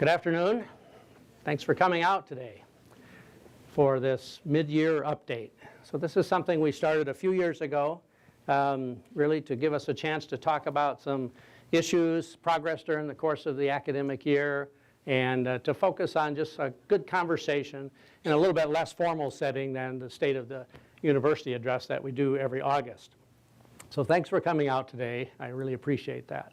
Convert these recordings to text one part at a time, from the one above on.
Good afternoon. Thanks for coming out today for this mid-year update. So this is something we started a few years ago, really to give us a chance to talk about some issues, progress during the course of the academic year, and to focus on just a good conversation in a little bit less formal setting than the State of the University address that we do every August. So thanks for coming out today. I really appreciate that.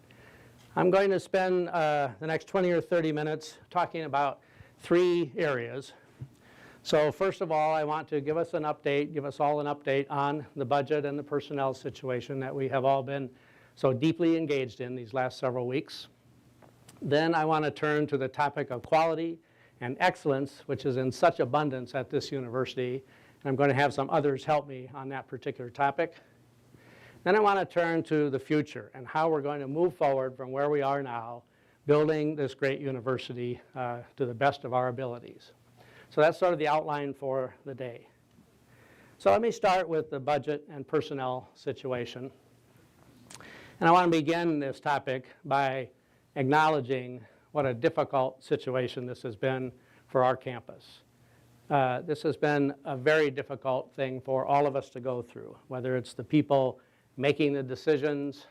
I'm going to spend the next 20 or 30 minutes talking about three areas. So first of all, I want to give us all an update on the budget and the personnel situation that we have all been so deeply engaged in these last several weeks. Then I want to turn to the topic of quality and excellence, which is in such abundance at this university. And I'm going to have some others help me on that particular topic. Then I want to turn to the future and how we're going to move forward from where we are now, building this great university to the best of our abilities. So that's sort of the outline for the day. So let me start with the budget and personnel situation. And I want to begin this topic by acknowledging what a difficult situation this has been for our campus. This has been a very difficult thing for all of us to go through, whether it's the people making the decisions,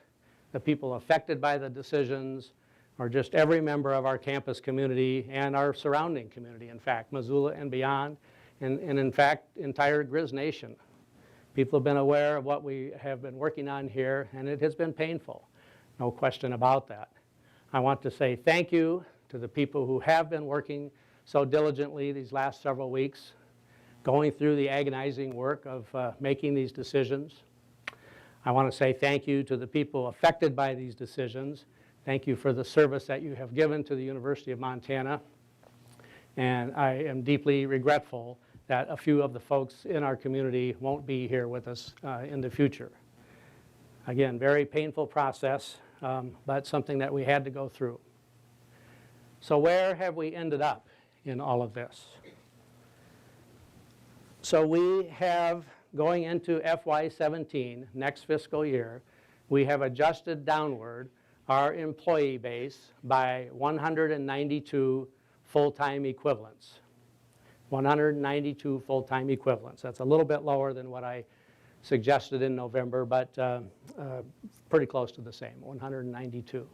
the people affected by the decisions, or just every member of our campus community and our surrounding community, in fact, Missoula and beyond, and in fact, entire Grizz Nation. People have been aware of what we have been working on here, and it has been painful, no question about that. I want to say thank you to the people who have been working so diligently these last several weeks, going through the agonizing work of making these decisions. I want to say thank you to the people affected by these decisions. Thank you for the service that you have given to the University of Montana. And I am deeply regretful that a few of the folks in our community won't be here with us in the future. Again, very painful process, but something that we had to go through. So where have we ended up in all of this? So we have, going into FY17, next fiscal year, we have adjusted downward our employee base by 192 full-time equivalents. 192 full-time equivalents. That's a little bit lower than what I suggested in November, but pretty close to the same, 192.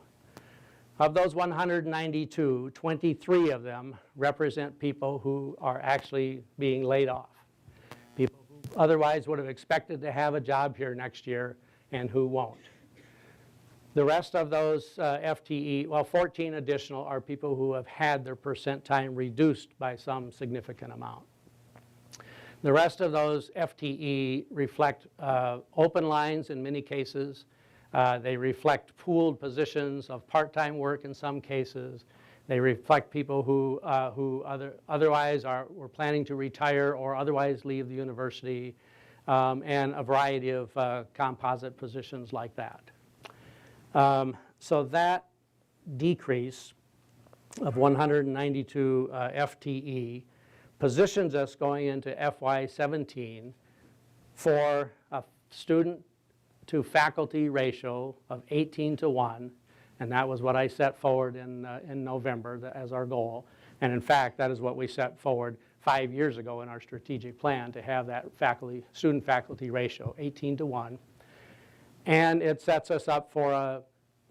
Of those 192, 23 of them represent people who are actually being laid off. People who otherwise would have expected to have a job here next year and who won't. The rest of those FTE, well, 14 additional are people who have had their percent time reduced by some significant amount. The rest of those FTE reflect open lines in many cases. They reflect pooled positions of part-time work in some cases. They reflect people who otherwise were planning to retire or otherwise leave the university, and a variety of composite positions like that. So that decrease of 192 FTE positions us going into FY17 for a student to faculty ratio of 18:1, and that was what I set forward in November as our goal. And in fact, that is what we set forward 5 years ago in our strategic plan, to have that student-faculty ratio, 18:1. And it sets us up for a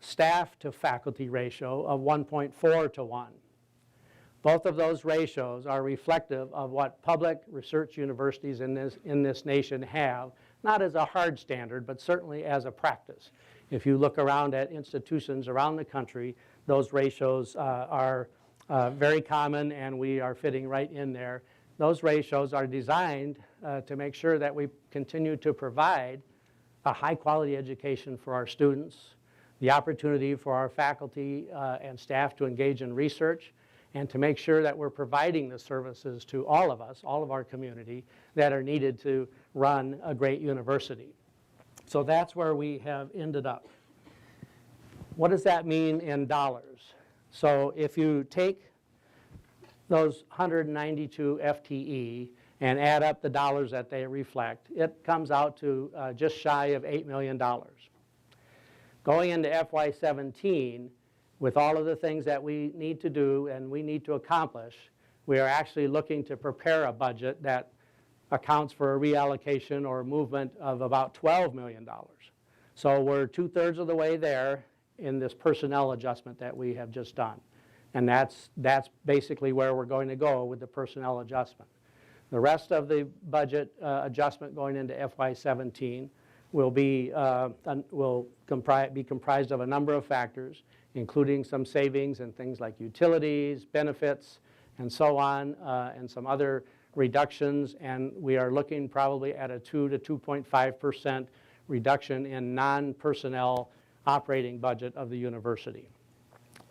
staff-to-faculty ratio of 1.4:1. Both of those ratios are reflective of what public research universities in this nation have, not as a hard standard, but certainly as a practice. If you look around at institutions around the country, those ratios are very common, and we are fitting right in there. Those ratios are designed to make sure that we continue to provide a high-quality education for our students, the opportunity for our faculty and staff to engage in research, and to make sure that we're providing the services to all of us, all of our community, that are needed to run a great university. So that's where we have ended up. What does that mean in dollars? So if you take those 192 FTE and add up the dollars that they reflect, it comes out to just shy of $8 million. Going into FY17, with all of the things that we need to do and we need to accomplish, we are actually looking to prepare a budget that accounts for a reallocation or movement of about $12 million. So we're 2/3 of the way there in this personnel adjustment that we have just done. And that's basically where we're going to go with the personnel adjustment. The rest of the budget adjustment going into FY17 will be comprised of a number of factors, including some savings in things like utilities, benefits, and so on, and some other reductions. And we are looking probably at a 2 to 2.5% reduction in non-personnel operating budget of the university.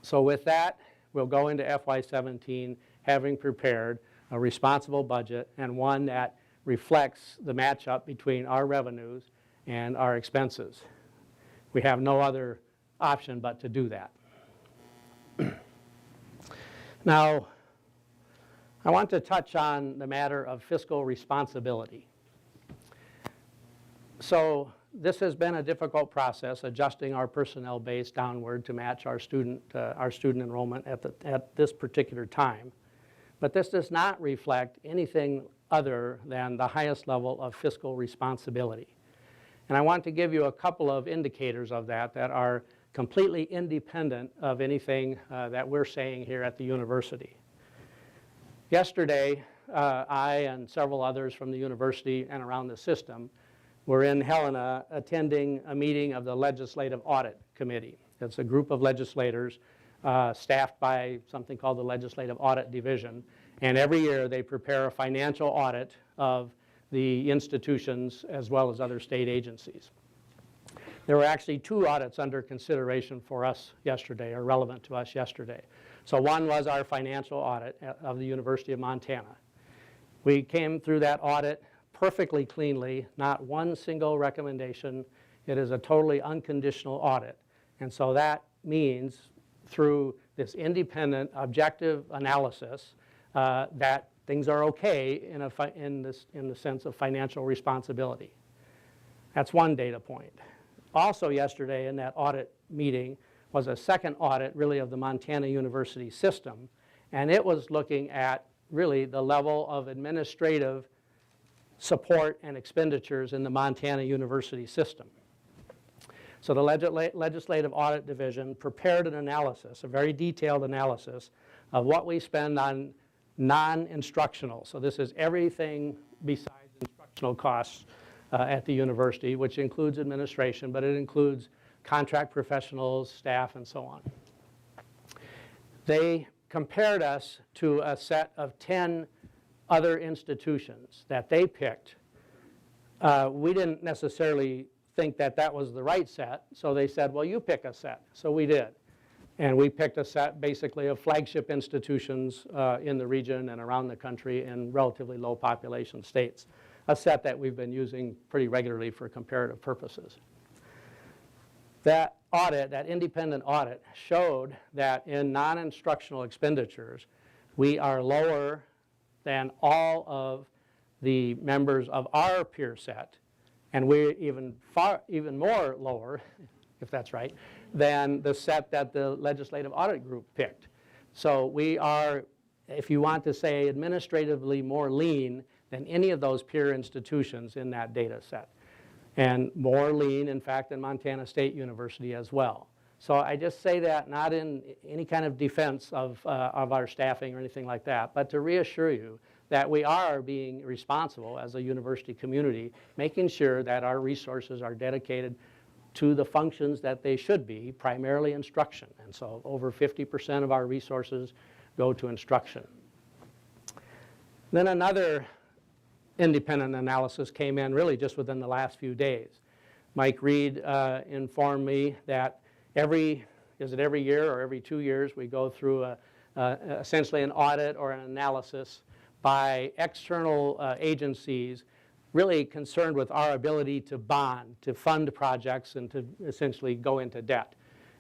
So with that, we'll go into FY17 having prepared a responsible budget and one that reflects the matchup between our revenues and our expenses. We have no other option but to do that. Now, I want to touch on the matter of fiscal responsibility. So this has been a difficult process, adjusting our personnel base downward to match our student enrollment at this particular time. But this does not reflect anything other than the highest level of fiscal responsibility. And I want to give you a couple of indicators of that are completely independent of anything that we're saying here at the university. Yesterday, I and several others from the university and around the system were in Helena attending a meeting of the Legislative Audit Committee. It's a group of legislators staffed by something called the Legislative Audit Division. And every year they prepare a financial audit of the institutions as well as other state agencies. There were actually 2 audits under consideration for us yesterday, or relevant to us yesterday. So one was our financial audit of the University of Montana. We came through that audit perfectly cleanly, not one single recommendation. It is a totally unconditional audit. And so that means through this independent, objective analysis that things are okay in the sense of financial responsibility. That's one data point. Also yesterday in that audit meeting was a second audit really of the Montana University system, and it was looking at really the level of administrative support and expenditures in the Montana University system. So the Legislative Audit Division prepared an analysis, a very detailed analysis of what we spend on non-instructional. So this is everything besides instructional costs at the university, which includes administration, but it includes contract professionals, staff, and so on. They compared us to a set of 10 other institutions that they picked. We didn't necessarily think that that was the right set, so they said, well, you pick a set. So we did. And we picked a set basically of flagship institutions in the region and around the country in relatively low population states, a set that we've been using pretty regularly for comparative purposes. That audit, that independent audit, showed that in non-instructional expenditures, we are lower than all of the members of our peer set, and we're even more lower, if that's right, than the set that the Legislative Audit Group picked. So we are, if you want to say, administratively more lean than any of those peer institutions in that data set, and more lean, in fact, than Montana State University as well. So I just say that not in any kind of defense of our staffing or anything like that, but to reassure you that we are being responsible as a university community, making sure that our resources are dedicated to the functions that they should be, primarily instruction. And so over 50% of our resources go to instruction. Then another independent analysis came in really just within the last few days. Mike Reed informed me that every year or every 2 years we go through essentially an audit or an analysis by external agencies really concerned with our ability to bond, to fund projects, and to essentially go into debt,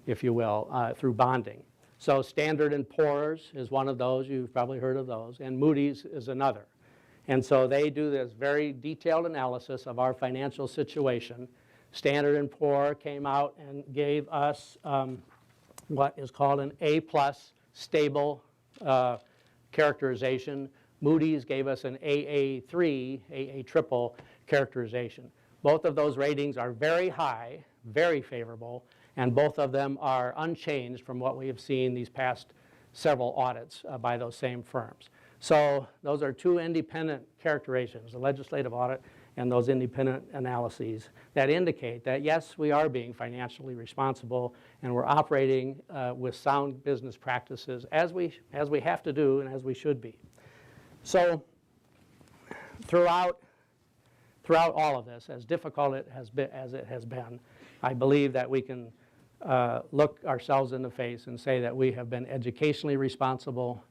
if you will, through bonding. So Standard & Poor's is one of those. You've probably heard of those. And Moody's is another. And so they do this very detailed analysis of our financial situation. Standard & Poor came out and gave us what is called an A+ stable characterization. Moody's gave us an AA3, AA triple characterization. Both of those ratings are very high, very favorable, and both of them are unchanged from what we have seen these past several audits by those same firms. So those are two independent characterizations, the legislative audit and those independent analyses that indicate that, yes, we are being financially responsible and we're operating with sound business practices as we have to do and as we should be. So throughout all of this, as difficult as it has been, I believe that we can look ourselves in the face and say that we have been educationally responsible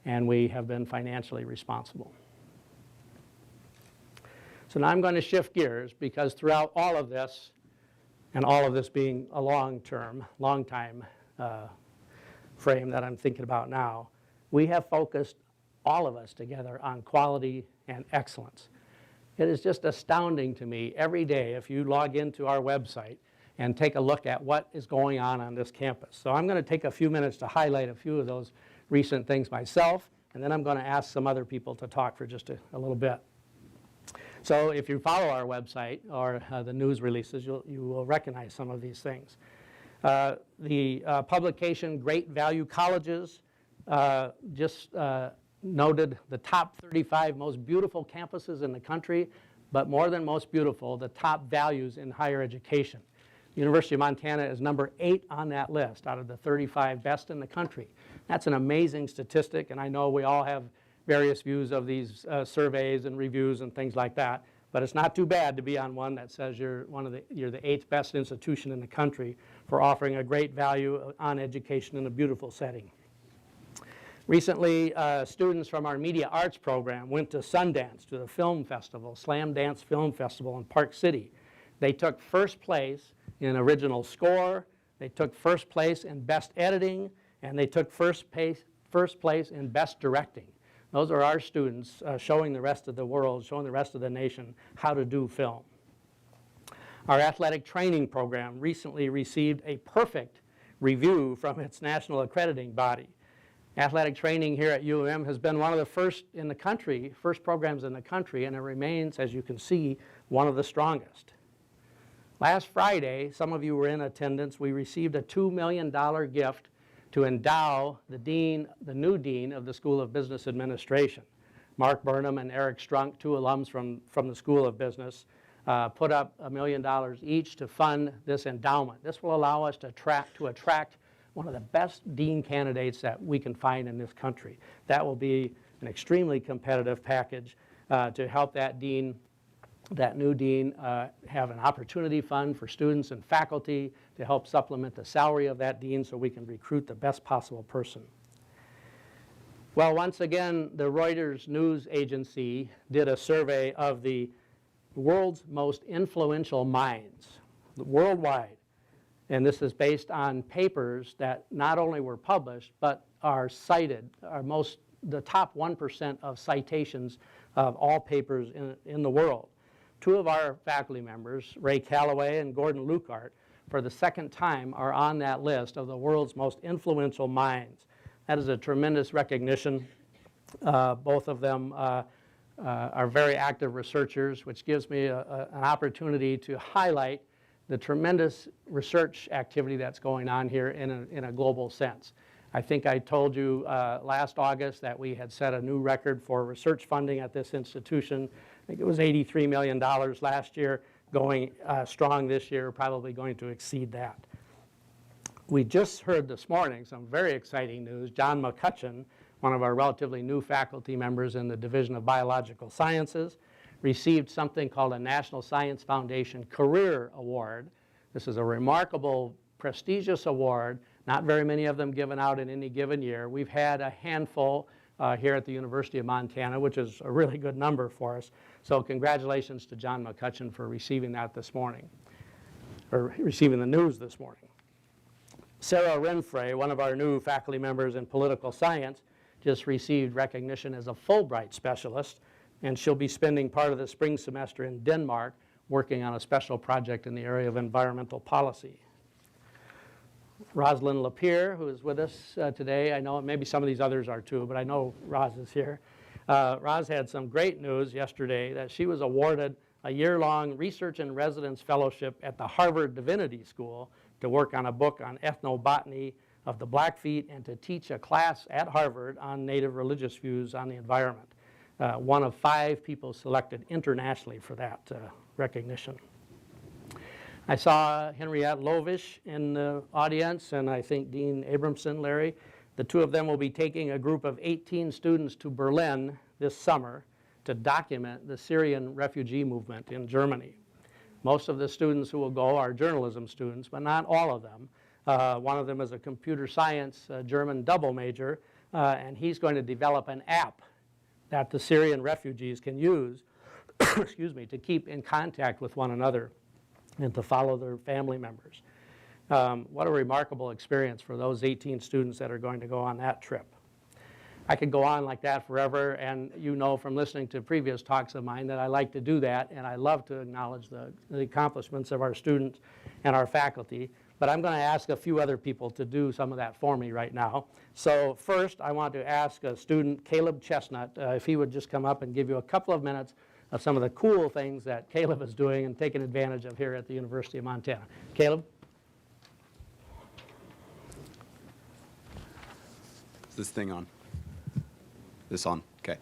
and we have been financially responsible. So now I'm going to shift gears, because throughout all of this, and all of this being a long time frame that I'm thinking about now, we have focused, all of us together, on quality and excellence. It is just astounding to me every day if you log into our website and take a look at what is going on this campus. So I'm going to take a few minutes to highlight a few of those recent things myself, and then I'm going to ask some other people to talk for just a little bit. So if you follow our website or the news releases, you will recognize some of these things. The publication Great Value Colleges just noted the top 35 most beautiful campuses in the country, but more than most beautiful, the top values in higher education. University of Montana is number 8 on that list out of the 35 best in the country. That's an amazing statistic, and I know we all have various views of these surveys and reviews and things like that, but it's not too bad to be on one that says you're the 8th best institution in the country for offering a great value on education in a beautiful setting. Recently, students from our media arts program went to Sundance, to the film festival, Slam Dance Film Festival in Park City. They took first place in original score, they took first place in best editing, and they took first place in best directing. Those are our students showing the rest of the world, showing the rest of the nation how to do film. Our athletic training program recently received a perfect review from its national accrediting body. Athletic training here at UM has been one of the first programs in the country, and it remains, as you can see, one of the strongest. Last Friday, some of you were in attendance, we received a $2 million gift to endow the new dean of the School of Business Administration. Mark Burnham and Eric Strunk, two alums from the School of Business, put up $1 million each to fund this endowment. This will allow us to attract one of the best dean candidates that we can find in this country. That will be an extremely competitive package to help that new dean have an opportunity fund for students and faculty to help supplement the salary of that dean so we can recruit the best possible person. Well, once again, the Reuters news agency did a survey of the world's most influential minds worldwide. And this is based on papers that not only were published, but are cited, the top 1% of citations of all papers in the world. Two of our faculty members, Ray Calloway and Gordon Lukart, for the second time are on that list of the world's most influential minds. That is a tremendous recognition. Both of them are very active researchers, which gives me an opportunity to highlight the tremendous research activity that's going on here in a global sense. I think I told you last August that we had set a new record for research funding at this institution. I think it was $83 million last year, going strong this year, probably going to exceed that. We just heard this morning some very exciting news. John McCutcheon, one of our relatively new faculty members in the Division of Biological Sciences, received something called a National Science Foundation Career Award. This is a remarkable, prestigious award, not very many of them given out in any given year. We've had a handful here at the University of Montana, which is a really good number for us. So congratulations to John McCutcheon for receiving that this morning, or receiving the news this morning. Sarah Renfrey, one of our new faculty members in political science, just received recognition as a Fulbright specialist, and she'll be spending part of the spring semester in Denmark working on a special project in the area of environmental policy. Rosalind Lapierre, who is with us today. I know maybe some of these others are too, but I know Roz is here. Roz had some great news yesterday that she was awarded a year-long research and residence fellowship at the Harvard Divinity School to work on a book on ethnobotany of the Blackfeet and to teach a class at Harvard on native religious views on the environment. One of 5 people selected internationally for that recognition. I saw Henriette Lovish in the audience, and I think Dean Abramson, Larry. The two of them will be taking a group of 18 students to Berlin this summer to document the Syrian refugee movement in Germany. Most of the students who will go are journalism students, but not all of them. One of them is a computer science German double major, and he's going to develop an app that the Syrian refugees can use excuse me, to keep in contact with one another and to follow their family members. What a remarkable experience for those 18 students that are going to go on that trip. I could go on like that forever, and you know from listening to previous talks of mine that I like to do that, and I love to acknowledge the accomplishments of our students and our faculty, but I'm going to ask a few other people to do some of that for me right now. So first, I want to ask a student, Caleb Chestnut, if he would just come up and give you a couple of minutes of some of the cool things that Caleb is doing and taking advantage of here at the University of Montana. Caleb? Is this thing on? This on? Okay.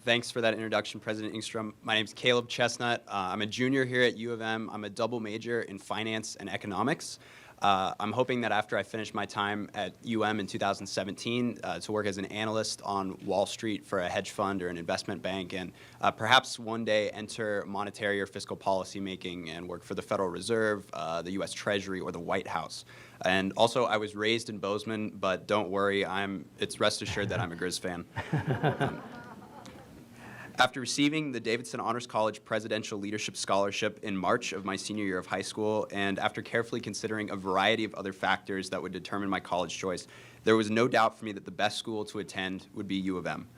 Thanks for that introduction, President Engstrom. My name's Caleb Chestnut. I'm a junior here at U of M. I'm a double major in finance and economics. I'm hoping that after I finish my time at UM in 2017 to work as an analyst on Wall Street for a hedge fund or an investment bank, and perhaps one day enter monetary or fiscal policy making and work for the Federal Reserve, the U.S. Treasury, or the White House. And also, I was raised in Bozeman, but don't worry, it's rest assured that I'm a Grizz fan. After receiving the Davidson Honors College Presidential Leadership Scholarship in March of my senior year of high school, and after carefully considering a variety of other factors that would determine my college choice, there was no doubt for me that the best school to attend would be U of M.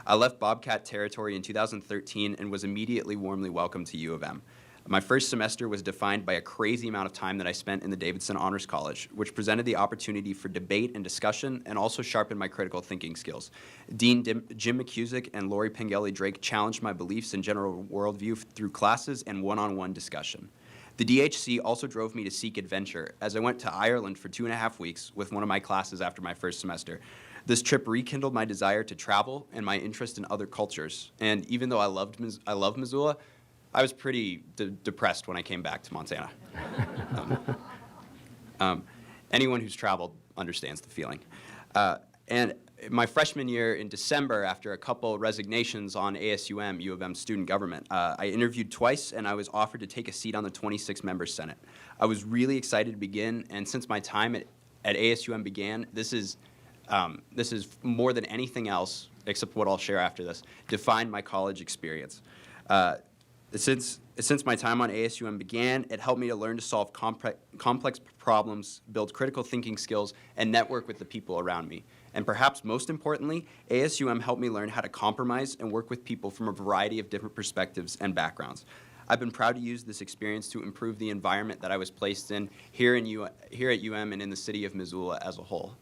I left Bobcat territory in 2013 and was immediately warmly welcomed to U of M. My first semester was defined by a crazy amount of time that I spent in the Davidson Honors College, which presented the opportunity for debate and discussion and also sharpened my critical thinking skills. Dean Jim McCusick and Lori Pengelly Drake challenged my beliefs and general worldview through classes and one-on-one discussion. The DHC also drove me to seek adventure, as I went to Ireland for 2.5 weeks with one of my classes after my first semester. This trip rekindled my desire to travel and my interest in other cultures. And even though I love Missoula, I was pretty depressed when I came back to Montana. Anyone who's traveled understands the feeling. And my freshman year in December, after a couple resignations on ASUM, U of M student government, I interviewed twice and I was offered to take a seat on the 26-member Senate. I was really excited to begin, and since my time at ASUM began, this is more than anything else, except what I'll share after this, defined my college experience. Since my time on ASUM began, it helped me to learn to solve complex problems, build critical thinking skills, and network with the people around me. And perhaps most importantly, ASUM helped me learn how to compromise and work with people from a variety of different perspectives and backgrounds. I've been proud to use this experience to improve the environment that I was placed in here at UM and in the city of Missoula as a whole.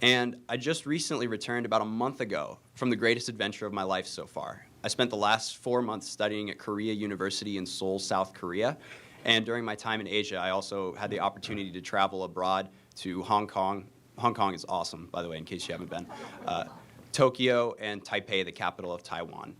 And I just recently returned about a month ago from the greatest adventure of my life so far. I spent the last 4 months studying at Korea University in Seoul, South Korea. And during my time in Asia, I also had the opportunity to travel abroad to Hong Kong. Hong Kong is awesome, by the way, in case you haven't been. Tokyo and Taipei, the capital of Taiwan.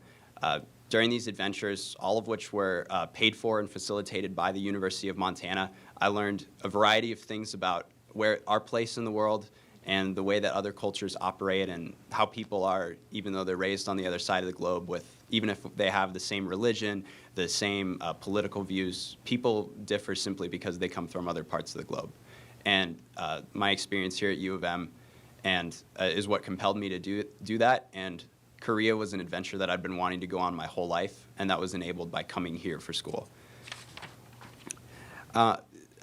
During these adventures, all of which were paid for and facilitated by the University of Montana, I learned a variety of things about where our place in the world and the way that other cultures operate and how people are, even though they're raised on the other side of the globe even if they have the same religion, the same political views, people differ simply because they come from other parts of the globe. And my experience here at U of M is what compelled me to do that. And Korea was an adventure that I'd been wanting to go on my whole life, and that was enabled by coming here for school.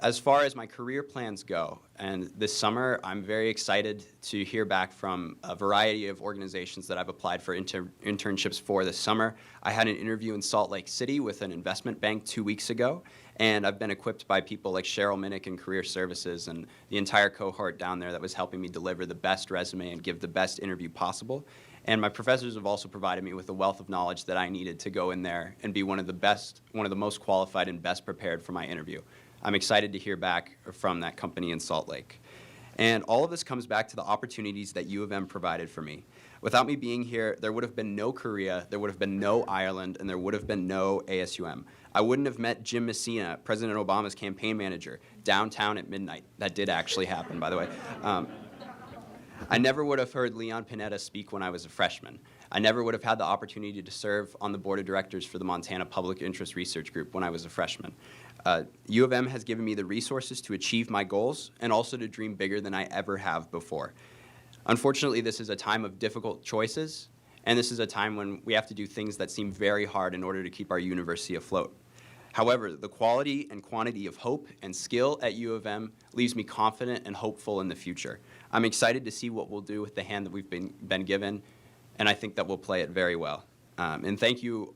As far as my career plans go, and this summer I'm very excited to hear back from a variety of organizations that I've applied for internships for this summer. I had an interview in Salt Lake City with an investment bank 2 weeks ago, and I've been equipped by people like Cheryl Minnick in Career Services and the entire cohort down there that was helping me deliver the best resume and give the best interview possible. And my professors have also provided me with a wealth of knowledge that I needed to go in there and be one of the most qualified and best prepared for my interview. I'm excited to hear back from that company in Salt Lake. And all of this comes back to the opportunities that U of M provided for me. Without me being here, there would have been no Korea, there would have been no Ireland, and there would have been no ASUM. I wouldn't have met Jim Messina, President Obama's campaign manager, downtown at midnight. That did actually happen, by the way. I never would have heard Leon Panetta speak when I was a freshman. I never would have had the opportunity to serve on the board of directors for the Montana Public Interest Research Group when I was a freshman. U of M has given me the resources to achieve my goals and also to dream bigger than I ever have before. Unfortunately, this is a time of difficult choices, and this is a time when we have to do things that seem very hard in order to keep our university afloat. However, the quality and quantity of hope and skill at U of M leaves me confident and hopeful in the future. I'm excited to see what we'll do with the hand that we've been given, and I think that we'll play it very well. And thanks to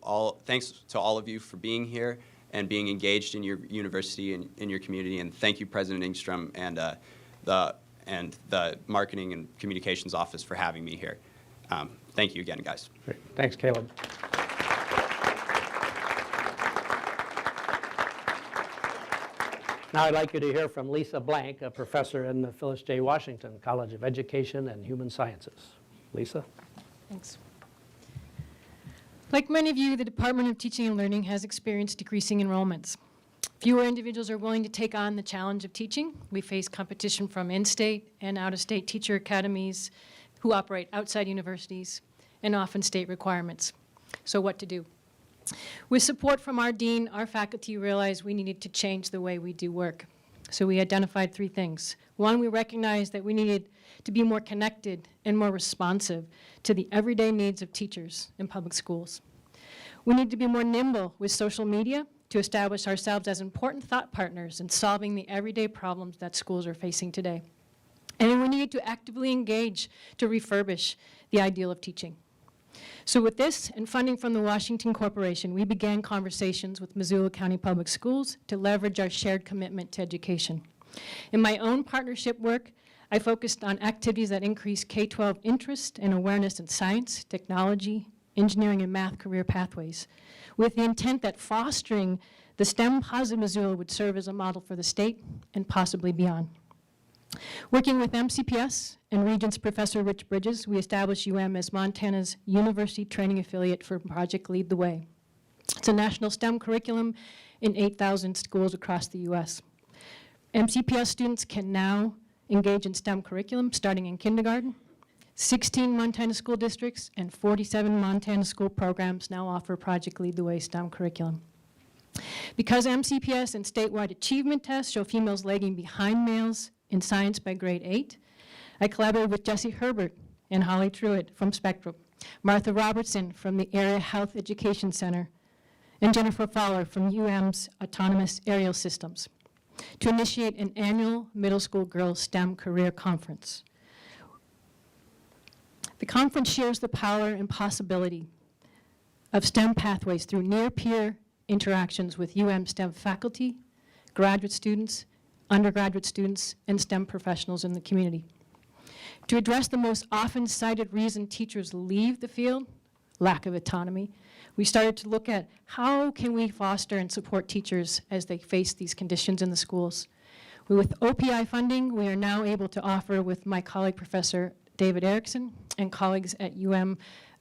all of you for being here and being engaged in your university and in your community. And thank you, President Engstrom and the Marketing and Communications Office for having me here. Thank you again, guys. Great. Thanks, Caleb. Now I'd like you to hear from Lisa Blank, a professor in the Phyllis J. Washington College of Education and Human Sciences. Lisa? Thanks. Like many of you, the Department of Teaching and Learning has experienced decreasing enrollments. Fewer individuals are willing to take on the challenge of teaching. We face competition from in-state and out-of-state teacher academies who operate outside universities and often state requirements. So what to do? With support from our dean, our faculty realized we needed to change the way we do work. So we identified 3 things. One, we recognized that we needed to be more connected and more responsive to the everyday needs of teachers in public schools. We need to be more nimble with social media to establish ourselves as important thought partners in solving the everyday problems that schools are facing today. And then we needed to actively engage to refurbish the ideal of teaching. So with this and funding from the Washington Corporation, we began conversations with Missoula County Public Schools to leverage our shared commitment to education. In my own partnership work, I focused on activities that increase K-12 interest and awareness in science, technology, engineering, and math career pathways, with the intent that fostering the STEM positive Missoula would serve as a model for the state and possibly beyond. Working with MCPS and Regents Professor Rich Bridges, we established UM as Montana's university training affiliate for Project Lead the Way. It's a national STEM curriculum in 8,000 schools across the U.S. MCPS students can now engage in STEM curriculum starting in kindergarten. 16 Montana school districts and 47 Montana school programs now offer Project Lead the Way STEM curriculum. Because MCPS and statewide achievement tests show females lagging behind males in science by grade 8, I collaborated with Jessie Herbert and Holly Truitt from Spectrum, Martha Robertson from the Area Health Education Center, and Jennifer Fowler from UM's Autonomous Aerial Systems to initiate an annual middle school girls STEM career conference. The conference shares the power and possibility of STEM pathways through near-peer interactions with UM STEM faculty, graduate students, undergraduate students, and STEM professionals in the community. To address the most often cited reason teachers leave the field, lack of autonomy, we started to look at how can we foster and support teachers as they face these conditions in the schools. With OPI funding, we are now able to offer with my colleague, Professor David Erickson, and colleagues at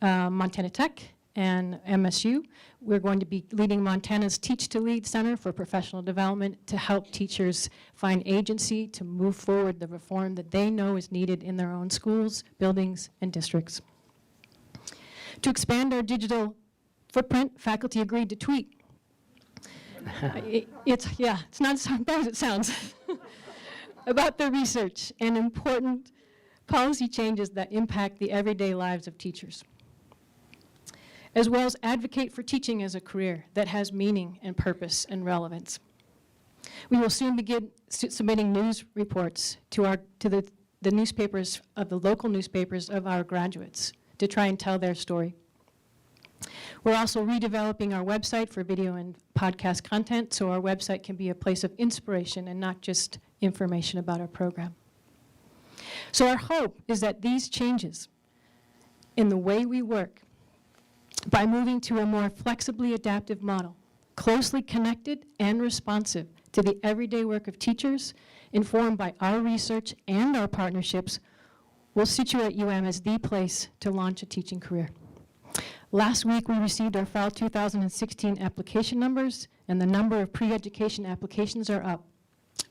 Montana Tech and MSU. We're going to be leading Montana's Teach to Lead Center for Professional Development to help teachers find agency to move forward the reform that they know is needed in their own schools, buildings, and districts. To expand our digital footprint, faculty agreed to tweet. It's not as bad as it sounds. About the research and important policy changes that impact the everyday lives of teachers, as well as advocate for teaching as a career that has meaning and purpose and relevance. We will soon begin submitting news reports to the newspapers, of the local newspapers of our graduates, to try and tell their story. We're also redeveloping our website for video and podcast content, so our website can be a place of inspiration and not just information about our program. So our hope is that these changes in the way we work, by moving to a more flexibly adaptive model, closely connected and responsive to the everyday work of teachers, informed by our research and our partnerships, will situate UM as the place to launch a teaching career. Last week, we received our fall 2016 application numbers, and the number of pre-education applications are up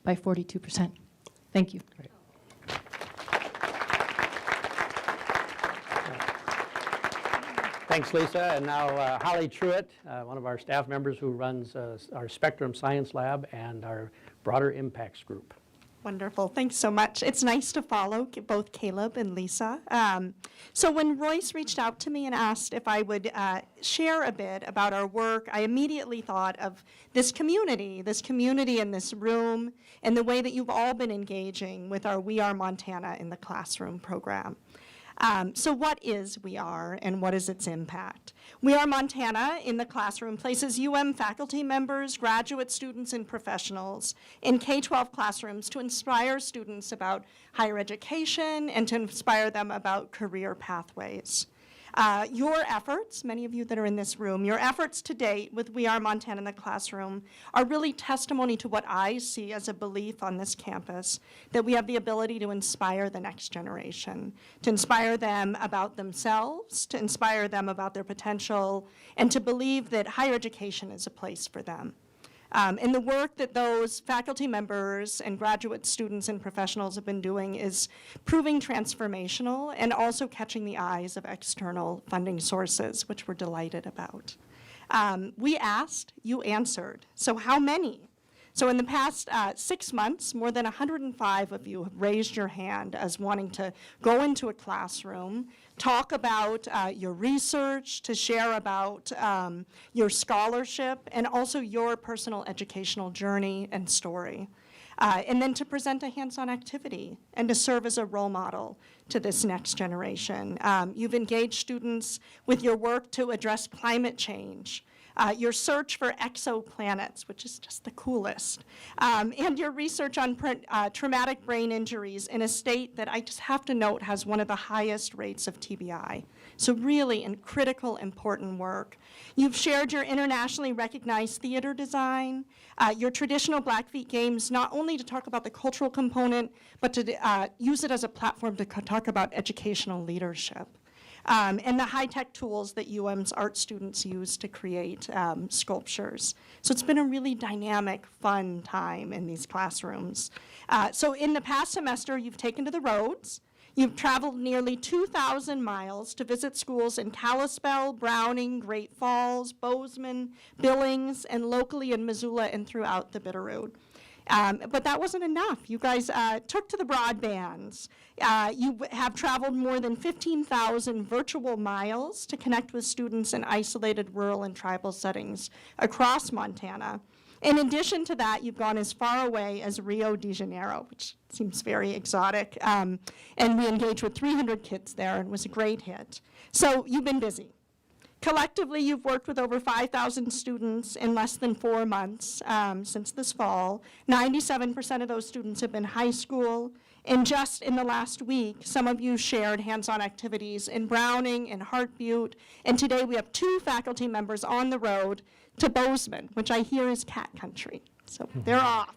by 42%. Thank you. Great. Thanks, Lisa. And now Holly Truitt, one of our staff members who runs our Spectrum Science Lab and our Broader Impacts Group. Wonderful. Thanks so much. It's nice to follow both Caleb and Lisa. So when Royce reached out to me and asked if I would share a bit about our work, I immediately thought of this community in this room, and the way that you've all been engaging with our We Are Montana in the Classroom program. So what is We Are, and what is its impact? We Are Montana in the Classroom places UM faculty members, graduate students, and professionals in K-12 classrooms to inspire students about higher education and to inspire them about career pathways. Your efforts, many of you that are in this room, your efforts to date with We Are Montana in the Classroom are really testimony to what I see as a belief on this campus, that we have the ability to inspire the next generation, to inspire them about themselves, to inspire them about their potential, and to believe that higher education is a place for them. And the work that those faculty members and graduate students and professionals have been doing is proving transformational and also catching the eyes of external funding sources, which we're delighted about. We asked, you answered. So how many? So in the past 6 months, more than 105 of you have raised your hand as wanting to go into a classroom, talk about your research, to share about your scholarship, and also your personal educational journey and story. And then to present a hands-on activity and to serve as a role model to this next generation. You've engaged students with your work to address climate change, your search for exoplanets, which is just the coolest, and your research on traumatic brain injuries in a state that I just have to note has one of the highest rates of TBI. So really critical, important work. You've shared your internationally recognized theater design, your traditional Blackfeet games, not only to talk about the cultural component, but to use it as a platform to talk about educational leadership. And the high-tech tools that UM's art students use to create sculptures. So it's been a really dynamic, fun time in these classrooms. So in the past semester, you've taken to the roads. You've traveled nearly 2,000 miles to visit schools in Kalispell, Browning, Great Falls, Bozeman, Billings, and locally in Missoula and throughout the Bitterroot. But that wasn't enough. You guys took to the broadbands. You have traveled more than 15,000 virtual miles to connect with students in isolated rural and tribal settings across Montana. In addition to that, you've gone as far away as Rio de Janeiro, which seems very exotic. And we engaged with 300 kids there, and it was a great hit. So you've been busy. Collectively, you've worked with over 5,000 students in less than 4 months since this fall. 97% of those students have been high school. And just in the last week, some of you shared hands-on activities in Browning and Hart Butte. And today we have 2 faculty members on the road to Bozeman, which I hear is cat country. So they're off.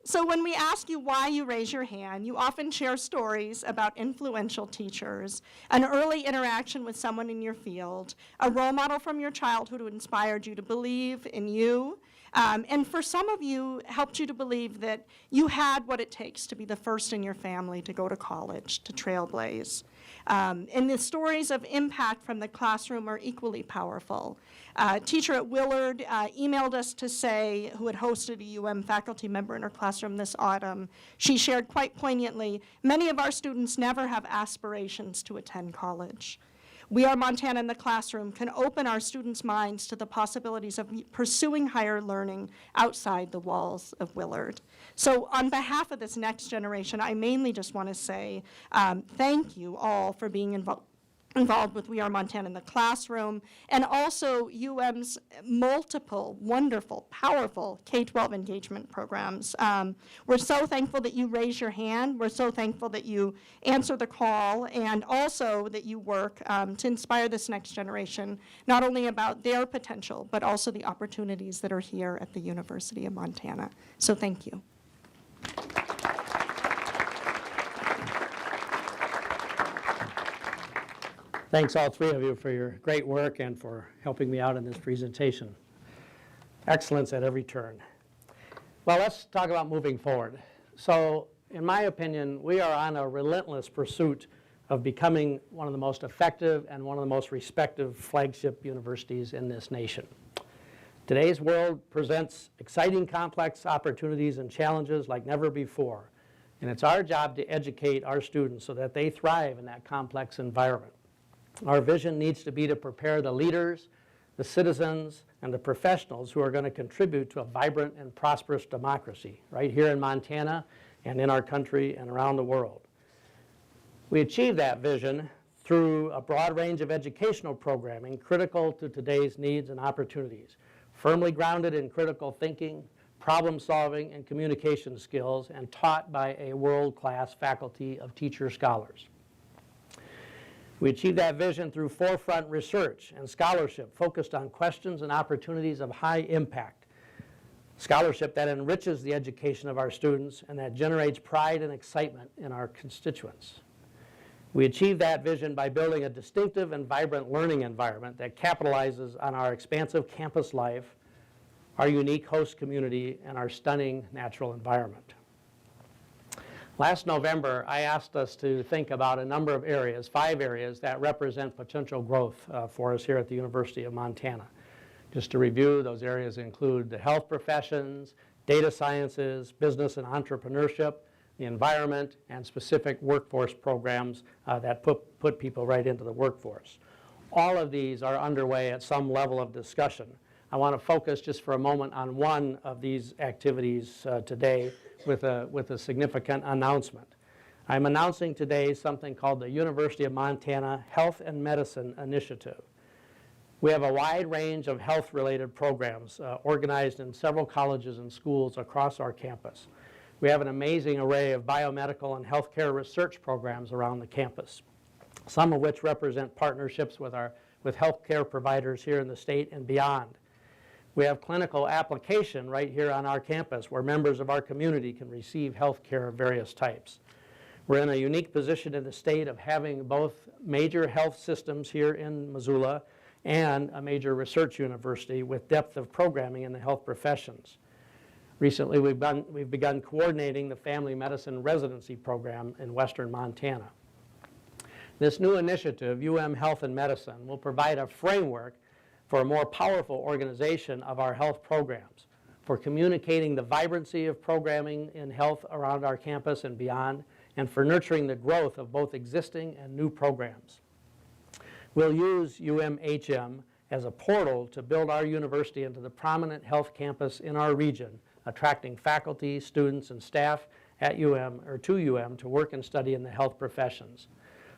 So when we ask you why you raise your hand, you often share stories about influential teachers, an early interaction with someone in your field, a role model from your childhood who inspired you to believe in you, and for some of you, helped you to believe that you had what it takes to be the first in your family to go to college, to trailblaze. And the stories of impact from the classroom are equally powerful. A teacher at Willard emailed us to say, who had hosted a UM faculty member in her classroom this autumn, she shared quite poignantly, many of our students never have aspirations to attend college. We Are Montana in the Classroom can open our students' minds to the possibilities of pursuing higher learning outside the walls of Willard. So on behalf of this next generation, I mainly just want to say thank you all for being involved with We Are Montana in the Classroom, and also UM's multiple wonderful, powerful K-12 engagement programs. We're so thankful that you raise your hand. We're so thankful that you answer the call, and also that you work to inspire this next generation, not only about their potential, but also the opportunities that are here at the University of Montana. So thank you. Thanks, all three of you, for your great work and for helping me out in this presentation. Excellence at every turn. Well, let's talk about moving forward. So, in my opinion, we are on a relentless pursuit of becoming one of the most effective and one of the most respected flagship universities in this nation. Today's world presents exciting, complex opportunities and challenges like never before. And it's our job to educate our students so that they thrive in that complex environment. Our vision needs to be to prepare the leaders, the citizens, and the professionals who are going to contribute to a vibrant and prosperous democracy right here in Montana and in our country and around the world. We achieve that vision through a broad range of educational programming critical to today's needs and opportunities, firmly grounded in critical thinking, problem solving, and communication skills, and taught by a world-class faculty of teacher scholars. We achieve that vision through forefront research and scholarship focused on questions and opportunities of high impact. Scholarship that enriches the education of our students and that generates pride and excitement in our constituents. We achieve that vision by building a distinctive and vibrant learning environment that capitalizes on our expansive campus life, our unique host community, and our stunning natural environment. Last November, I asked us to think about a number of areas, 5 areas, that represent potential growth for us here at the University of Montana. Just to review, those areas include the health professions, data sciences, business and entrepreneurship, the environment, and specific workforce programs that put people right into the workforce. All of these are underway at some level of discussion. I want to focus just for a moment on one of these activities today with a significant announcement. I'm announcing today something called the University of Montana Health and Medicine Initiative. We have a wide range of health-related programs organized in several colleges and schools across our campus. We have an amazing array of biomedical and healthcare research programs around the campus, some of which represent partnerships with healthcare providers here in the state and beyond. We have clinical application right here on our campus where members of our community can receive health care of various types. We're in a unique position in the state of having both major health systems here in Missoula and a major research university with depth of programming in the health professions. Recently, we've begun coordinating the family medicine residency program in western Montana. This new initiative, Health and Medicine, will provide a framework for a more powerful organization of our health programs, for communicating the vibrancy of programming in health around our campus and beyond, and for nurturing the growth of both existing and new programs. We'll use UMHM as a portal to build our university into the prominent health campus in our region, attracting faculty, students, and staff at to UM to work and study in the health professions.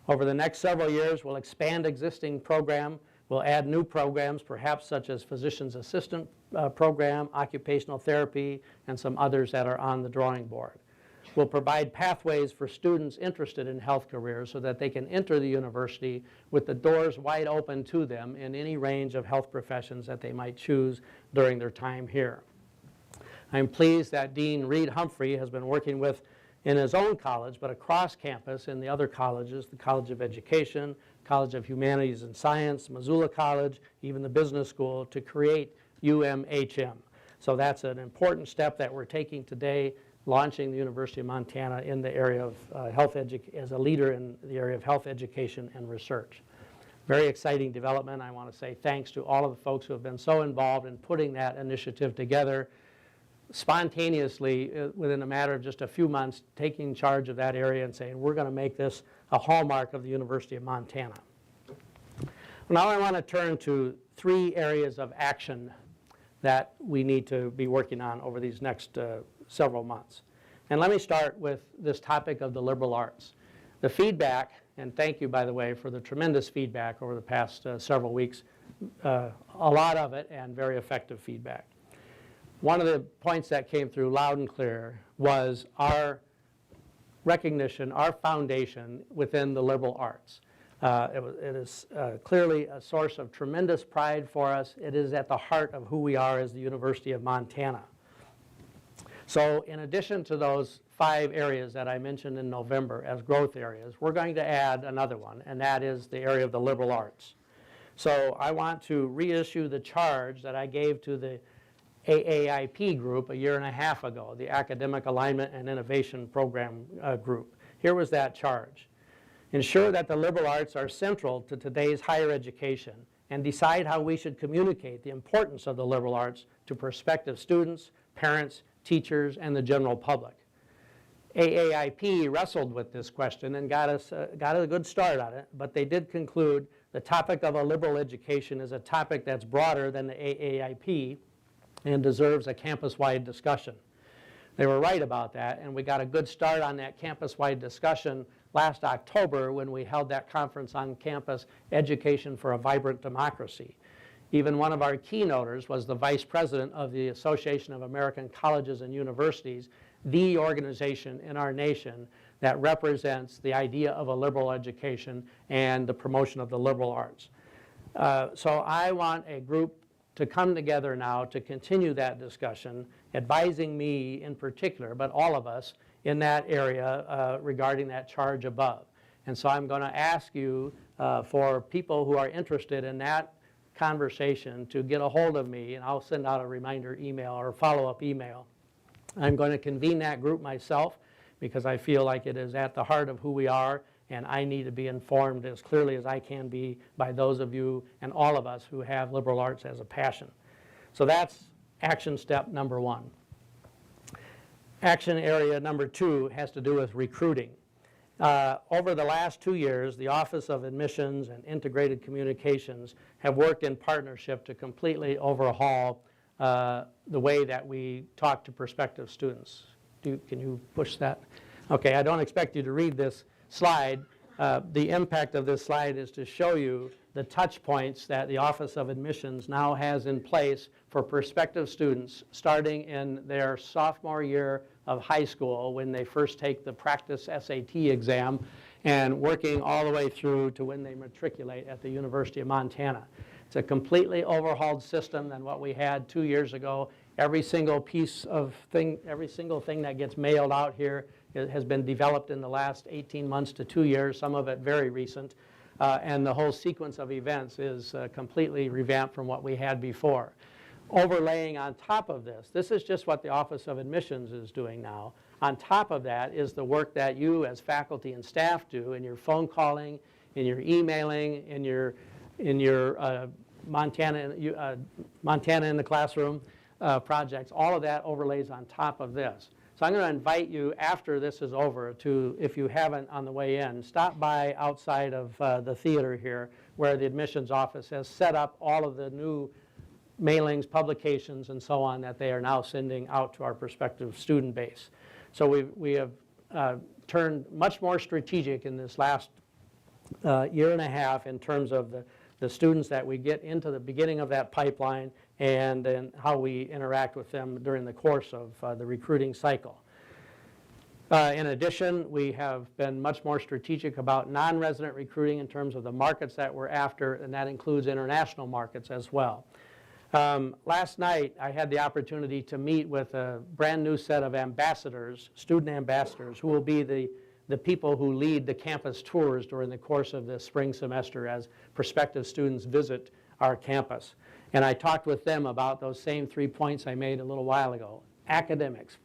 Over the next several years, we'll expand existing program. We'll add new programs, perhaps such as physician's assistant program, occupational therapy, and some others that are on the drawing board. We'll provide pathways for students interested in health careers so that they can enter the university with the doors wide open to them in any range of health professions that they might choose during their time here. I'm pleased that Dean Reed Humphrey has been working with, in his own college, but across campus in the other colleges, the College of Education, College of Humanities and Science, Missoula College, even the business school, to create UMHM. So that's an important step that we're taking today, launching the University of Montana in the area of as a leader in the area of health education and research. Very exciting development. I want to say thanks to all of the folks who have been so involved in putting that initiative together, spontaneously, within a matter of just a few months, taking charge of that area and saying, we're going to make this a hallmark of the University of Montana. Now I want to turn to 3 areas of action that we need to be working on over these next several months. And let me start with this topic of the liberal arts. The feedback, and thank you, by the way, for the tremendous feedback over the past several weeks, a lot of it, and very effective feedback. One of the points that came through loud and clear was our recognition, our foundation within the liberal arts. It is clearly a source of tremendous pride for us. It is at the heart of who we are as the University of Montana. So in addition to those 5 areas that I mentioned in November as growth areas, we're going to add another one, and that is the area of the liberal arts. So I want to reissue the charge that I gave to the AAIP group a year and a half ago, the Academic Alignment and Innovation Program group. Here was that charge. Ensure that the liberal arts are central to today's higher education and decide how we should communicate the importance of the liberal arts to prospective students, parents, teachers, and the general public. AAIP wrestled with this question and got a good start on it, but they did conclude the topic of a liberal education is a topic that's broader than the AAIP and deserves a campus-wide discussion. They were right about that, and we got a good start on that campus-wide discussion last October when we held that conference on campus, Education for a Vibrant Democracy. Even one of our keynoters was the vice president of the Association of American Colleges and Universities, the organization in our nation that represents the idea of a liberal education and the promotion of the liberal arts. So I want a group to come together now to continue that discussion, advising me in particular, but all of us in that area regarding that charge above. And so I'm going to ask you for people who are interested in that conversation to get a hold of me, and I'll send out a reminder email or follow-up email. I'm going to convene that group myself because I feel like it is at the heart of who we are, and I need to be informed as clearly as I can be by those of you and all of us who have liberal arts as a passion. So that's action step number 1. Action area number 2 has to do with recruiting. Over the last 2 years, the Office of Admissions and Integrated Communications have worked in partnership to completely overhaul the way that we talk to prospective students. Can you push that? Okay, I don't expect you to read this slide. The impact of this slide is to show you the touch points that the Office of Admissions now has in place for prospective students starting in their sophomore year of high school when they first take the practice SAT exam and working all the way through to when they matriculate at the University of Montana. It's a completely overhauled system than what we had 2 years ago. Every single thing that gets mailed out here has been developed in the last 18 months to 2 years, some of it very recent. And the whole sequence of events is completely revamped from what we had before. Overlaying on top of this is just what the Office of Admissions is doing now. On top of that is the work that you as faculty and staff do in your phone calling, in your emailing, in your Montana in the Classroom projects. All of that overlays on top of this. So I'm going to invite you after this is over to, if you haven't on the way in, stop by outside of the theater here where the admissions office has set up all of the new mailings, publications, and so on that they are now sending out to our prospective student base. So we have turned much more strategic in this last year and a half in terms of the students that we get into the beginning of that pipeline and then how we interact with them during the course of the recruiting cycle. In addition, we have been much more strategic about non-resident recruiting in terms of the markets that we're after, and that includes international markets as well. Last night, I had the opportunity to meet with a brand new set of ambassadors, student ambassadors, who will be the people who lead the campus tours during the course of the spring semester as prospective students visit our campus. And I talked with them about those same 3 points I made a little while ago. Academics,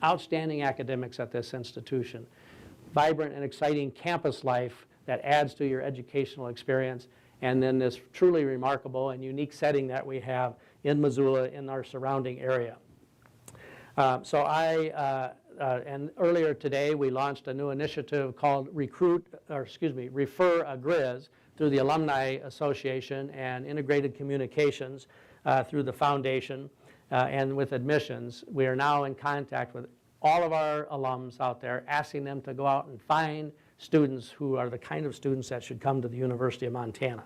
outstanding academics at this institution, vibrant and exciting campus life that adds to your educational experience, and then this truly remarkable and unique setting that we have in Missoula in our surrounding area. And earlier today we launched a new initiative called Refer a Grizz, through the Alumni Association and Integrated Communications through the foundation and with admissions, we are now in contact with all of our alums out there, asking them to go out and find students who are the kind of students that should come to the University of Montana.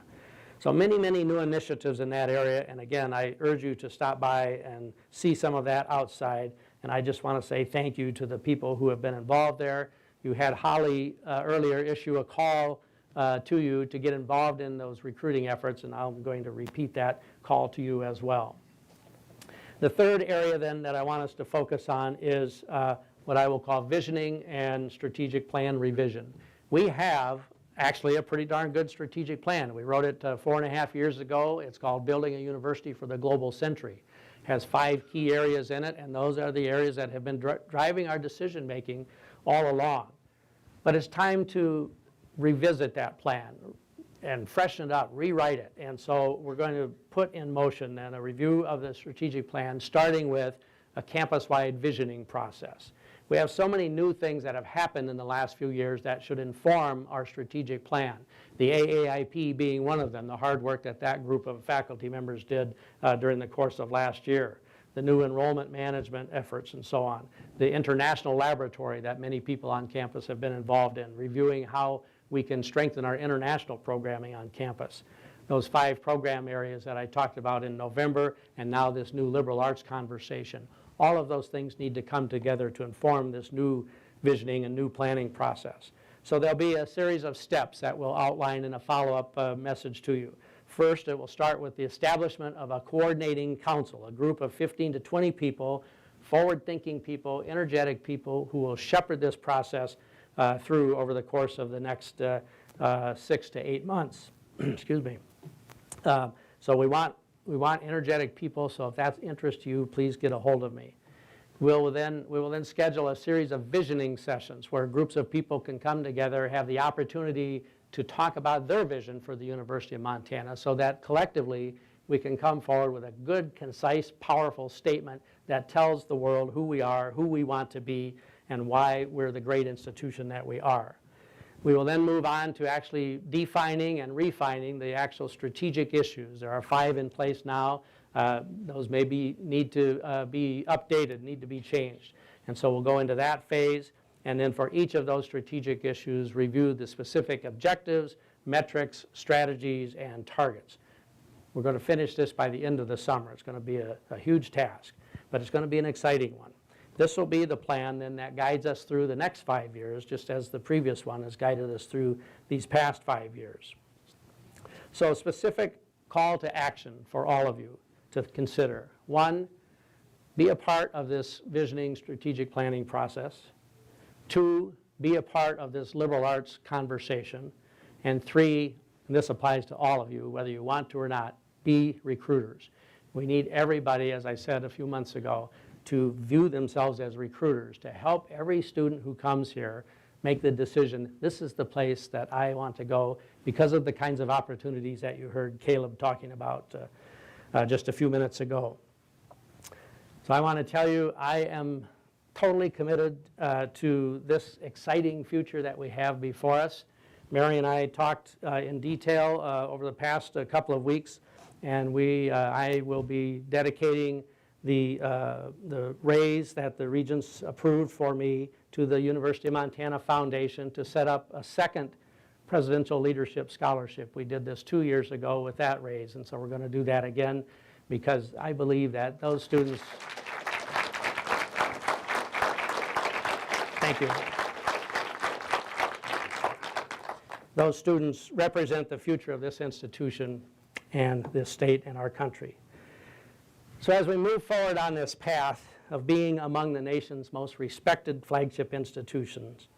So many, many new initiatives in that area, and again, I urge you to stop by and see some of that outside, and I just want to say thank you to the people who have been involved there. You had Holly earlier issue a call to you to get involved in those recruiting efforts, and I'm going to repeat that call to you as well. The third area then that I want us to focus on is what I will call visioning and strategic plan revision. We have actually a pretty darn good strategic plan. We wrote it 4.5 years ago. It's called Building a University for the Global Century. It has 5 key areas in it, and those are the areas that have been driving our decision making all along. But it's time to revisit that plan and freshen it up, rewrite it. And so we're going to put in motion then a review of the strategic plan, starting with a campus-wide visioning process. We have so many new things that have happened in the last few years that should inform our strategic plan. The AAIP being one of them, the hard work that that group of faculty members did during the course of last year. The new enrollment management efforts and so on. The international laboratory that many people on campus have been involved in, reviewing how we can strengthen our international programming on campus. Those 5 program areas that I talked about in November, and now this new liberal arts conversation. All of those things need to come together to inform this new visioning and new planning process. So there'll be a series of steps that we'll outline in a follow-up message to you. First, it will start with the establishment of a coordinating council, a group of 15 to 20 people, forward-thinking people, energetic people who will shepherd this process through over the course of the next 6 to 8 months. Excuse me. So we want energetic people, so if that's interest to you, please get a hold of me. We will then schedule a series of visioning sessions where groups of people can come together, have the opportunity to talk about their vision for the University of Montana so that collectively we can come forward with a good, concise, powerful statement that tells the world who we are, who we want to be, and why we're the great institution that we are. We will then move on to actually defining and refining the actual strategic issues. There are 5 in place now. Those may need to be updated, need to be changed. And so we'll go into that phase, and then for each of those strategic issues, review the specific objectives, metrics, strategies, and targets. We're going to finish this by the end of the summer. It's going to be a huge task, but it's going to be an exciting one. This will be the plan then that guides us through the next 5 years, just as the previous one has guided us through these past 5 years. So specific call to action for all of you to consider. 1, be a part of this visioning strategic planning process. 2, be a part of this liberal arts conversation. And 3, and this applies to all of you, whether you want to or not, be recruiters. We need everybody, as I said a few months ago, to view themselves as recruiters, to help every student who comes here make the decision, this is the place that I want to go because of the kinds of opportunities that you heard Caleb talking about just a few minutes ago. So I want to tell you, I am totally committed to this exciting future that we have before us. Mary and I talked in detail over the past couple of weeks, and I will be dedicating the raise that the Regents approved for me to the University of Montana Foundation to set up a second Presidential Leadership Scholarship. We did this 2 years ago with that raise, and so we're going to do that again because I believe that those students... Thank you. Those students represent the future of this institution and this state and our country. So as we move forward on this path of being among the nation's most respected flagship institutions,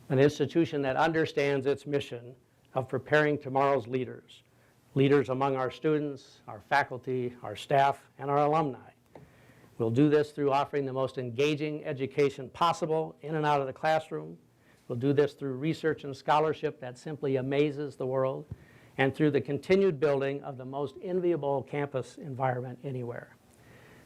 an institution that understands its mission of preparing tomorrow's leaders, leaders among our students, our faculty, our staff, and our alumni. We'll do this through offering the most engaging education possible in and out of the classroom. We'll do this through research and scholarship that simply amazes the world, and through the continued building of the most enviable campus environment anywhere.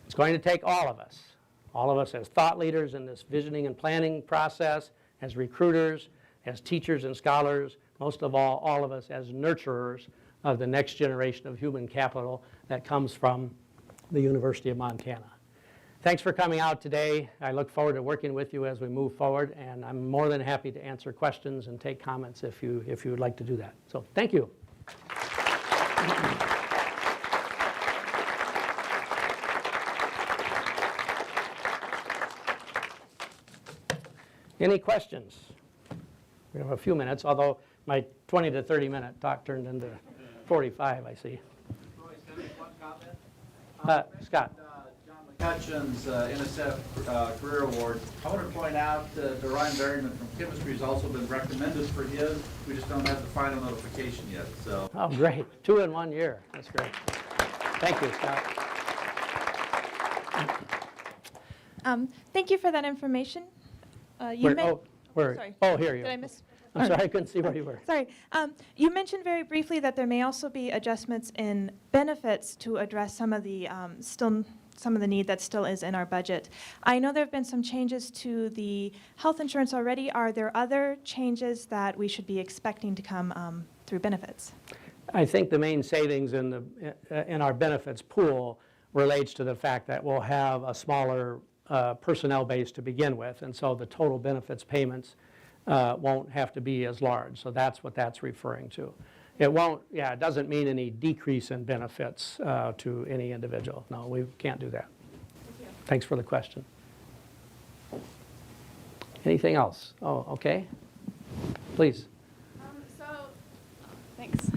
It's going to take all of us as thought leaders in this visioning and planning process, as recruiters, as teachers and scholars, most of all of us as nurturers of the next generation of human capital that comes from the University of Montana. Thanks for coming out today. I look forward to working with you as we move forward, and I'm more than happy to answer questions and take comments if you would like to do that. So thank you. Any questions? We have a few minutes, although my 20 to 30 minute talk turned into 45, I see. Royce, can I make one comment? Scott. John McCutcheon's NSF Career Award. I want to point out that Ryan Berryman from chemistry has also been recommended for his. We just don't have the final notification yet. So. Oh, great. 2 in 1 year. That's great. Thank you, Scott. Thank you for that information. Sorry. Oh, here you Did are. I miss? I'm sorry, I couldn't see where you were. Sorry. You mentioned very briefly that there may also be adjustments in benefits to address some of the need that still is in our budget. I know there have been some changes to the health insurance already. Are there other changes that we should be expecting to come through benefits? I think the main savings in our benefits pool relates to the fact that we'll have a smaller personnel base to begin with, and so the total benefits payments won't have to be as large. So that's what that's referring to. It won't, it doesn't mean any decrease in benefits to any individual. No, we can't do that. Thanks for the question. Anything else? Oh, okay. Please. Thanks.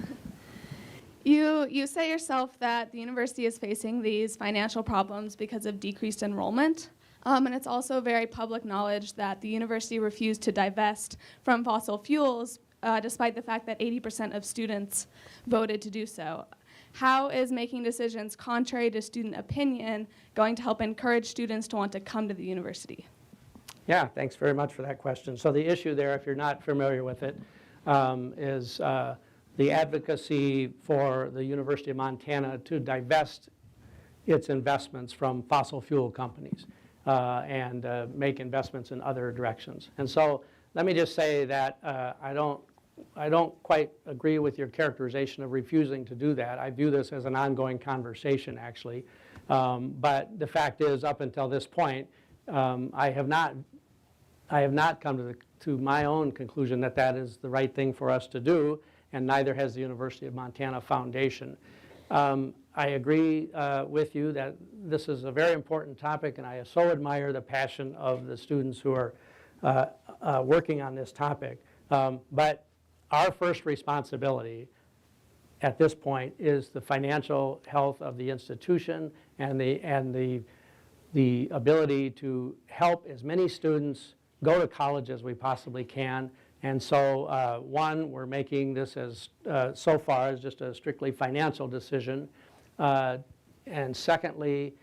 You say yourself that the university is facing these financial problems because of decreased enrollment. And it's also very public knowledge that the university refused to divest from fossil fuels despite the fact that 80% of students voted to do so. How is making decisions contrary to student opinion going to help encourage students to want to come to the university? Yeah, thanks very much for that question. So the issue there, if you're not familiar with it, is the advocacy for the University of Montana to divest its investments from fossil fuel companies and make investments in other directions. And so let me just say that I don't quite agree with your characterization of refusing to do that. I view this as an ongoing conversation, actually. But the fact is, up until this point, I have not come to my own conclusion that that is the right thing for us to do, and neither has the University of Montana Foundation. I agree with you that this is a very important topic, and I so admire the passion of the students who are working on this topic. But our first responsibility at this point is the financial health of the institution and the ability to help as many students go to college as we possibly can. And so, one, we're making this as so far as just a strictly financial decision. And secondly,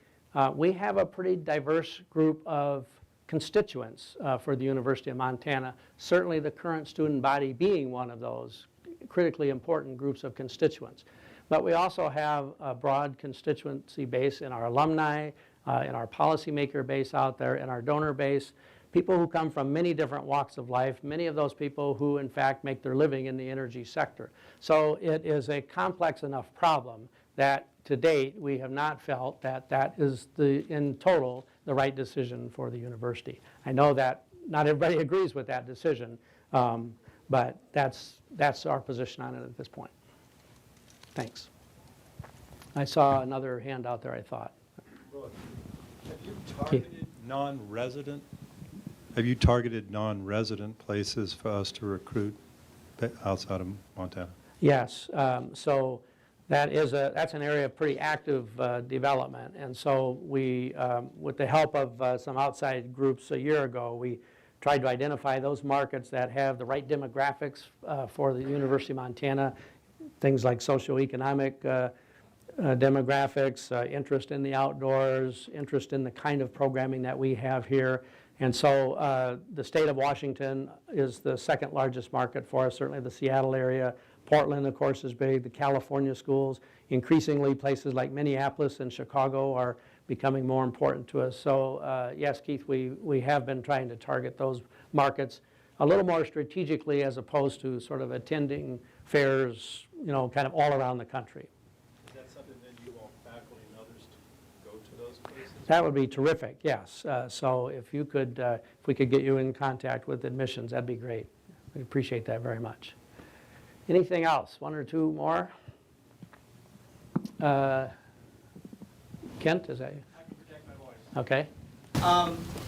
we have a pretty diverse group of constituents for the University of Montana, certainly the current student body being one of those critically important groups of constituents. But we also have a broad constituency base in our alumni, in our policymaker base out there, in our donor base, people who come from many different walks of life, many of those people who in fact make their living in the energy sector. So it is a complex enough problem that to date we have not felt that that is in total the right decision for the university. I know that not everybody agrees with that decision, but that's our position on it at this point. Thanks. I saw another hand out there, I thought. Have you targeted non-resident? Have you targeted non-resident places for us to recruit outside of Montana? Yes. So that's an area of pretty active development. And so we, with the help of some outside groups a year ago, we tried to identify those markets that have the right demographics for the University of Montana, things like socioeconomic demographics, interest in the outdoors, interest in the kind of programming that we have here. And so the state of Washington is the second largest market for us, certainly the Seattle area. Portland, of course, is big. The California schools, increasingly places like Minneapolis and Chicago are becoming more important to us. So yes, Keith, we have been trying to target those markets. a little more strategically as opposed to sort of attending fairs, kind of all around the country. Is that something that you want faculty and others to go to those places? That would be terrific, yes. So if you could, if we could get you in contact with admissions, that'd be great. We'd appreciate that very much. Anything else? One or two more? Kent, is that you? I can protect my voice. Okay.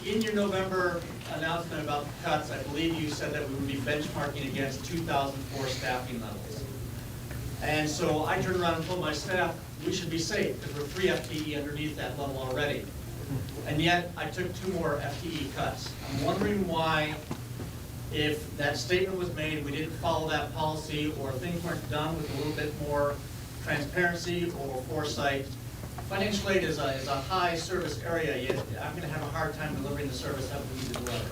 In your November announcement about the cuts, I believe you said that we would be benchmarking against 2004 staffing levels. And so I turned around and told my staff, we should be safe because we're 3 FTE underneath that level already. And yet I took 2 more FTE cuts. I'm wondering why, if that statement was made, we didn't follow that policy, or things weren't done with a little bit more transparency or foresight. Financial aid is a high service area, yet I'm going to have a hard time delivering the service that we need to deliver.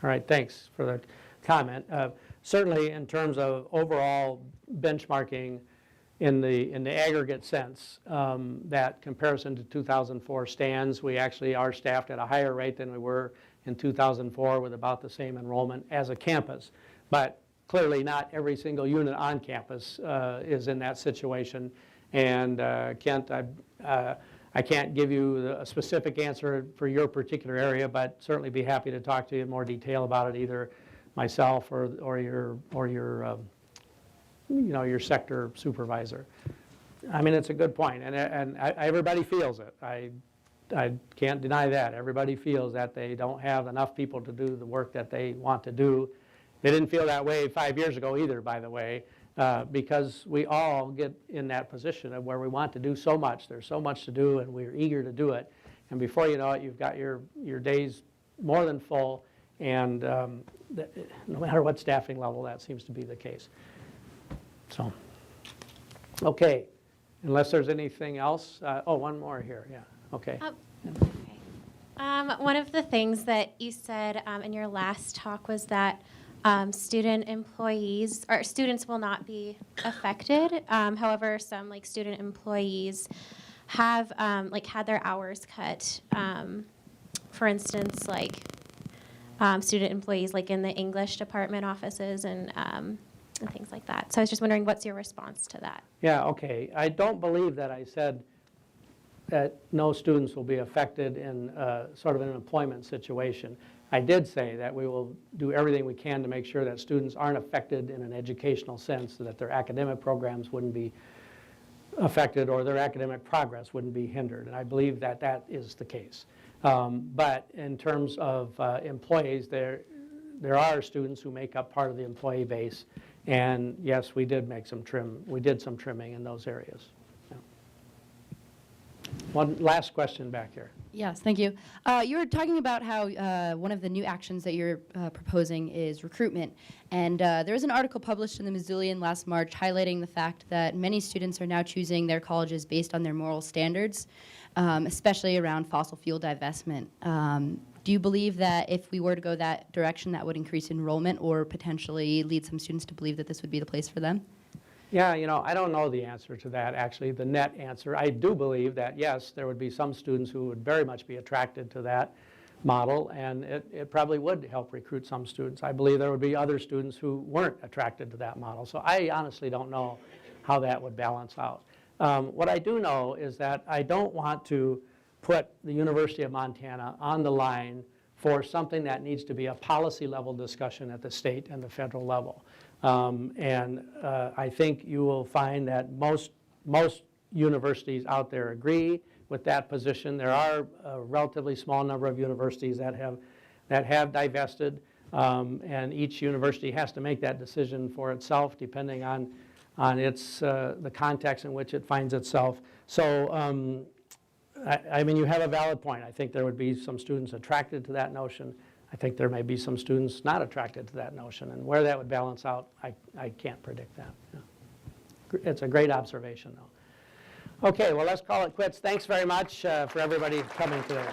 All right, thanks for the comment. Certainly, in terms of overall benchmarking in the aggregate sense, that comparison to 2004 stands. We actually are staffed at a higher rate than we were in 2004 with about the same enrollment as a campus. But clearly, not every single unit on campus is in that situation. And Kent, I can't give you a specific answer for your particular area, but certainly be happy to talk to you in more detail about it, either myself or your your sector supervisor. I mean, it's a good point, and everybody feels it. I can't deny that. Everybody feels that they don't have enough people to do the work that they want to do. They didn't feel that way 5 years ago either, by the way, because we all get in that position of where we want to do so much. There's so much to do, and we're eager to do it. And before you know it, you've got your days more than full, and no matter what staffing level, that seems to be the case. So, okay, unless there's anything else. Oh, one more here, yeah, okay. One of the things that you said in your last talk was that student employees, or students will not be affected. However, some student employees have had their hours cut. For instance, student employees in the English department offices and things like that. So I was just wondering, what's your response to that? Yeah, okay. I don't believe that I said that no students will be affected in sort of an employment situation. I did say that we will do everything we can to make sure that students aren't affected in an educational sense, so that their academic programs wouldn't be affected or their academic progress wouldn't be hindered. And I believe that that is the case. But in terms of employees, there are students who make up part of the employee base. And yes, we did make some we did some trimming in those areas. Yeah. One last question back here. Yes, thank you. You were talking about how one of the new actions that you're proposing is recruitment. And there was an article published in the Missoulian last March highlighting the fact that many students are now choosing their colleges based on their moral standards, especially around fossil fuel divestment. Do you believe that if we were to go that direction, that would increase enrollment or potentially lead some students to believe that this would be the place for them? Yeah, I don't know the answer to that, actually, the net answer. I do believe that, yes, there would be some students who would very much be attracted to that model, and it probably would help recruit some students. I believe there would be other students who weren't attracted to that model. So I honestly don't know how that would balance out. What I do know is that I don't want to put the University of Montana on the line for something that needs to be a policy level discussion at the state and the federal level. I think you will find that most universities out there agree with that position. There are a relatively small number of universities that have divested, and each university has to make that decision for itself, depending on its the context in which it finds itself. So, I mean, you have a valid point. I think there would be some students attracted to that notion. I think there may be some students not attracted to that notion, and where that would balance out, I can't predict that. Yeah. It's a great observation, though. Okay, well, let's call it quits. Thanks very much for everybody coming today.